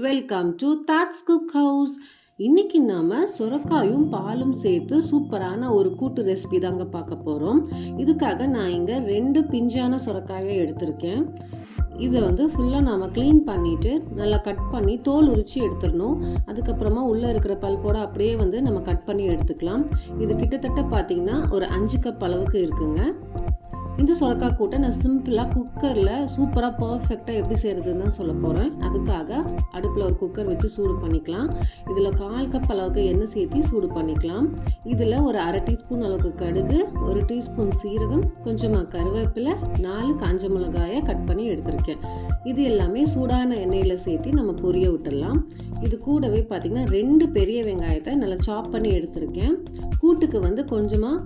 Welcome to thoughts cook house. இன்றைக்கி நாம் சுரக்காயும் பாலும் சேர்த்து சூப்பரான ஒரு கூட்டு ரெசிபி தாங்க பார்க்க போகிறோம். இதுக்காக நான் இங்கே 2 பிஞ்சான சுரக்காயை எடுத்திருக்கேன். இதை ஃபுல்லாக நாம் க்ளீன் பண்ணிவிட்டு நல்லா கட் பண்ணி தோல் உரித்து எடுத்துடணும். அதுக்கப்புறமா உள்ளே இருக்கிற பல்போட அப்படியே நம்ம கட் பண்ணி எடுத்துக்கலாம். இது கிட்டத்தட்ட பார்த்திங்கன்னா ஒரு 5 கப் அளவுக்கு இருக்குங்க. இந்த சுரக்காய் கூட்டை நான் சிம்பிளாக குக்கரில் சூப்பராக பர்ஃபெக்டாக எப்படி செய்கிறதுன்னு தான் சொல்ல போகிறேன். அதுக்காக அடுப்பில் ஒரு குக்கர் வச்சு சூடு பண்ணிக்கலாம். இதில் 1/4 கப் அளவுக்கு எண்ணெய் சேர்த்து சூடு பண்ணிக்கலாம். இதில் ஒரு 1/2 டீஸ்பூன் அளவுக்கு கடுகு, 1 டீஸ்பூன் சீரகம், கொஞ்சமாக கருவேப்பிலை, 4 காஞ்ச மிளகாயை கட் பண்ணி எடுத்திருக்கேன். இது எல்லாமே சூடான எண்ணெயில் சேர்த்து நம்ம பொரிய விட்டுடலாம். இது கூடவே பார்த்திங்கன்னா 2 பெரிய வெங்காயத்தை நல்லா சாப் பண்ணி எடுத்திருக்கேன். கூட்டுக்கு கொஞ்சமாக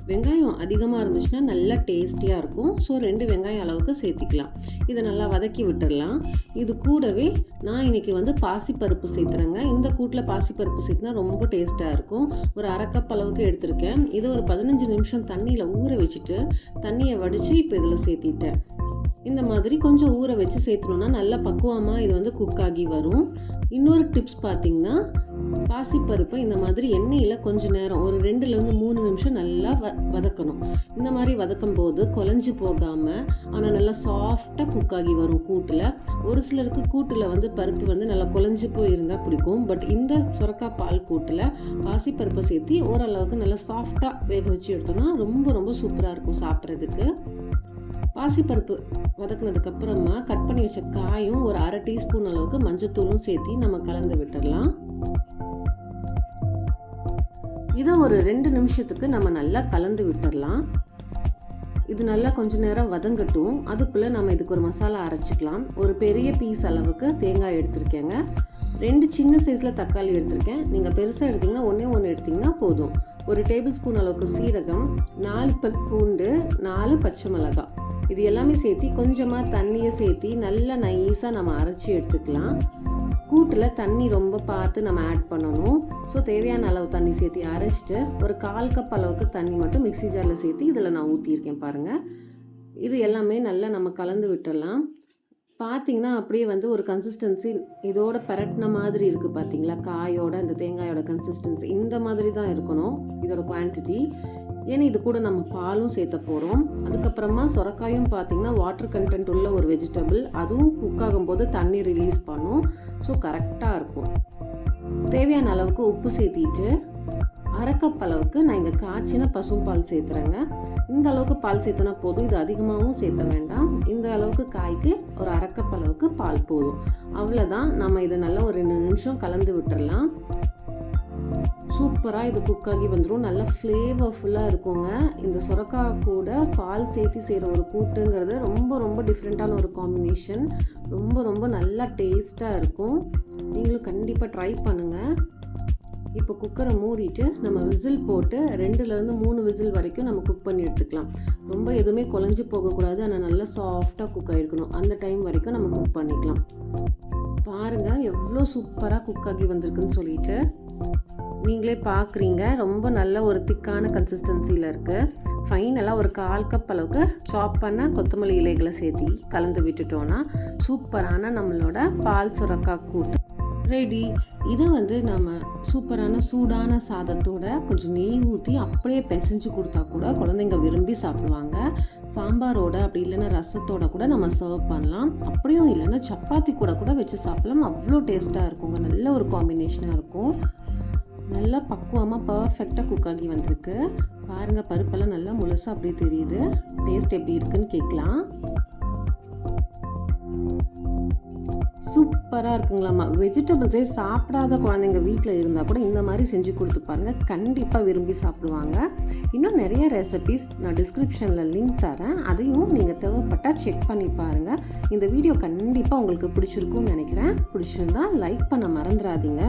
வெங்காயம் அதிகமாக இருந்துச்சுன்னா நல்லா டேஸ்டியாக இருக்கும். ஸோ 2 வெங்காயம் அளவுக்கு சேர்த்திக்கலாம். இதை நல்லா வதக்கி விட்டுடலாம். இது கூடவே நான் இன்றைக்கி பாசிப்பருப்பு சேர்த்துறேங்க. இந்த கூட்டில் பாசிப்பருப்பு சேர்த்துனா ரொம்ப டேஸ்ட்டாக இருக்கும். ஒரு 1/2 கப் அளவுக்கு எடுத்திருக்கேன். இதை ஒரு 15 நிமிஷம் தண்ணியில் ஊற வச்சுட்டு தண்ணியை வடித்து இப்போ இதில் சேர்த்திட்டேன். இந்த மாதிரி கொஞ்சம் ஊற வச்சு சேர்த்துனோன்னா நல்லா பக்குவமாக இது குக் ஆகி வரும். இன்னொரு டிப்ஸ் பார்த்திங்கன்னா, பாசிப்பருப்பை இந்த மாதிரி எண்ணெயில் கொஞ்சம் நேரம் ஒரு 2-3 நிமிஷம் நல்லா வதக்கணும். இந்த மாதிரி வதக்கும் போது குழஞ்சி போகாமல் ஆனால் நல்லா சாஃப்டாக குக் ஆகி வரும் கூட்டில். ஒரு சிலருக்கு கூட்டில் பருப்பு நல்லா குழஞ்சி போயிருந்தால் பிடிக்கும். பட் இந்த சுரக்காய் பால் கூட்டில் பாசிப்பருப்பை சேர்த்து ஓரளவுக்கு நல்லா சாஃப்டாக வேக வச்சு எடுத்தோன்னா ரொம்ப ரொம்ப சூப்பராக இருக்கும் சாப்பிட்றதுக்கு. பாசிப்பருப்பு வதக்குனதுக்கப்புறமா கட் பண்ணி வச்ச காயும் ஒரு 1/2 டீஸ்பூன் அளவுக்கு மஞ்சத்தூளும் சேர்த்து நம்ம கலந்து விட்டுடலாம். இதை ஒரு 2 நிமிஷத்துக்கு நம்ம நல்லா கலந்து விட்டுடலாம். இது நல்லா கொஞ்ச நேரம் வதங்கட்டும். அதுக்குள்ளே நம்ம இதுக்கு ஒரு மசாலா அரைச்சிக்கலாம். ஒரு பெரிய பீஸ் அளவுக்கு தேங்காய் எடுத்திருக்கேங்க. 2 சின்ன சைஸில் தக்காளி எடுத்திருக்கேன். நீங்கள் பெருசாக எடுத்திங்கன்னா ஒன்று எடுத்திங்கன்னா போதும். ஒரு டேபிள் ஸ்பூன் அளவுக்கு சீரகம், 4 பல் பூண்டு, 4 பச்சை மிளகாய், இது எல்லாமே சேர்த்து கொஞ்சமாக தண்ணியை சேர்த்து நல்லா நைஸாக நம்ம அரைச்சி எடுத்துக்கலாம். கூட்டில் தண்ணி ரொம்ப பார்த்து நம்ம ஆட் பண்ணணும். ஸோ தேவையான அளவு தண்ணி சேர்த்து அரைச்சிட்டு ஒரு 1/4 கப் அளவுக்கு தண்ணி மட்டும் மிக்ஸி ஜாரில் சேர்த்து இதில் நான் ஊற்றியிருக்கேன் பாருங்கள். இது எல்லாமே நல்லா நம்ம கலந்து விட்டுடலாம். பார்த்திங்கன்னா அப்படியே ஒரு கன்சிஸ்டன்சி இதோட பரட்டின மாதிரி இருக்குது பார்த்திங்களா. காயோட இந்த தேங்காயோட கன்சிஸ்டன்சி இந்த மாதிரி தான் இருக்கணும் இதோட குவான்டிட்டி. ஏன்னா இது கூட நம்ம பாலும் சேர்த்த போகிறோம். அதுக்கப்புறமா சுரக்காயும் பார்த்திங்கன்னா வாட்டர் கண்டென்ட் உள்ள ஒரு வெஜிடபிள். அதுவும் குக் ஆகும்போது தண்ணி ரிலீஸ் பண்ணும். ஸோ கரெக்டாக இருக்கும். தேவையான அளவுக்கு உப்பு சேர்த்திட்டு 1/2 கப் அளவுக்கு நான் இங்கே காய்ச்சின பசும்பால் சேர்த்துறேங்க. இந்த அளவுக்கு பால் சேர்த்தனா போதும். இது அதிகமாகவும் சேர்த்த வேண்டாம். இந்த அளவுக்கு காய்க்கு ஒரு 1/2 கப் அளவுக்கு பால் போதும். அவ்வளோதான். நம்ம இதை நல்லா ஒரு 2 நிமிஷம் கலந்து விட்டுடலாம். சூப்பராக இது குக் ஆகி வந்துடும். நல்லா ஃப்ளேவர்ஃபுல்லாக இருக்குங்க. இந்த சுரக்காய் கூட பால் சேர்த்து செய்கிற ஒரு கூட்டுங்கிறது ரொம்ப ரொம்ப டிஃப்ரெண்ட்டான ஒரு காம்பினேஷன். ரொம்ப ரொம்ப நல்லா டேஸ்ட்டாக இருக்கும். நீங்களும் கண்டிப்பாக ட்ரை பண்ணுங்கள். இப்போ குக்கரை மூடிட்டு நம்ம விசில் போட்டு 2-3 விசில் வரைக்கும் நம்ம குக் பண்ணி எடுத்துக்கலாம். ரொம்ப எதுவுமே குழஞ்சி போகக்கூடாது. ஆனால் நல்லா சாஃப்டாக குக் ஆகிருக்கணும். அந்த டைம் வரைக்கும் நம்ம குக் பண்ணிக்கலாம். பாருங்கள் எவ்வளோ சூப்பராக குக் ஆகி வந்திருக்குன்னு சொல்லிட்டு நீங்களே பார்க்குறீங்க. ரொம்ப நல்ல ஒரு திக்கான கன்சிஸ்டன்சியில் இருக்குது. ஃபைனலாக ஒரு 1/4 கப் அளவுக்கு சாப் பண்ண கொத்தமல்லி இலைகளை சேர்த்து கலந்து விட்டுட்டோன்னா சூப்பரான நம்மளோட பால் சுரக்காய் கூட்டு ரெடி. இதை நம்ம சூப்பரான சூடான சாதத்தோட கொஞ்சம் நெய் ஊற்றி அப்படியே பிசைஞ்சு கொடுத்தா கூட குழந்தைங்க விரும்பி சாப்பிடுவாங்க. சாம்பாரோட அப்படி இல்லைன்னா ரசத்தோட கூட நம்ம சர்வ் பண்ணலாம். அப்படியும் இல்லைன்னா சப்பாத்தி கூட வச்சு சாப்பிடலாம். அவ்வளோ டேஸ்ட்டாக இருக்குங்க. நல்ல ஒரு காம்பினேஷனாக இருக்கும். நல்லா பக்குவமாக பர்ஃபெக்டாக குக் ஆகி வந்திருக்கு. பாருங்கள் பருப்பெல்லாம் நல்லா முழுசாக அப்படியே தெரியுது. டேஸ்ட் எப்படி இருக்குன்னு கேட்கலாம். சூப்பராக இருக்குங்களாம்மா. வெஜிடபிள்ஸே சாப்பிடாத குழந்தைங்க வீட்டில் இருந்தால் கூட இந்த மாதிரி செஞ்சு கொடுத்து பாருங்கள். கண்டிப்பாக விரும்பி சாப்பிடுவாங்க. இன்னும் நிறைய ரெசிபீஸ் நான் டிஸ்கிரிப்ஷனில் லிங்க் தரேன். அதையும் நீங்கள் தேவைப்பட்டால் செக் பண்ணி பாருங்கள். இந்த வீடியோ கண்டிப்பாக உங்களுக்கு பிடிச்சிருக்கும்னு நினைக்கிறேன். பிடிச்சிருந்தா லைக் பண்ண மறந்துடாதீங்க.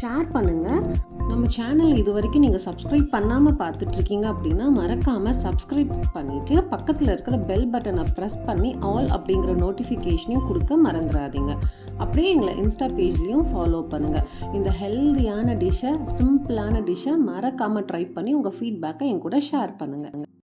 ஷேர் பண்ணுங்கள். நம்ம சேனல் இது வரைக்கும் நீங்கள் சப்ஸ்கிரைப் பண்ணாமல் பார்த்துட்ருக்கீங்க அப்படின்னா மறக்காமல் சப்ஸ்கிரைப் பண்ணிவிட்டு பக்கத்தில் இருக்கிற பெல் பட்டனை ப்ரெஸ் பண்ணி ஆல் அப்படிங்கிற நோட்டிஃபிகேஷனையும் கொடுக்க மறந்துடாதீங்க. அப்படியே எங்களை இன்ஸ்டா பேஜ்லேயும் ஃபாலோ பண்ணுங்கள். இந்த ஹெல்தியான டிஷ்ஷை சிம்பிளான டிஷ்ஷை மறக்காமல் ட்ரை பண்ணி உங்கள் ஃபீட்பேக்கை என் கூட ஷேர் பண்ணுங்கள்.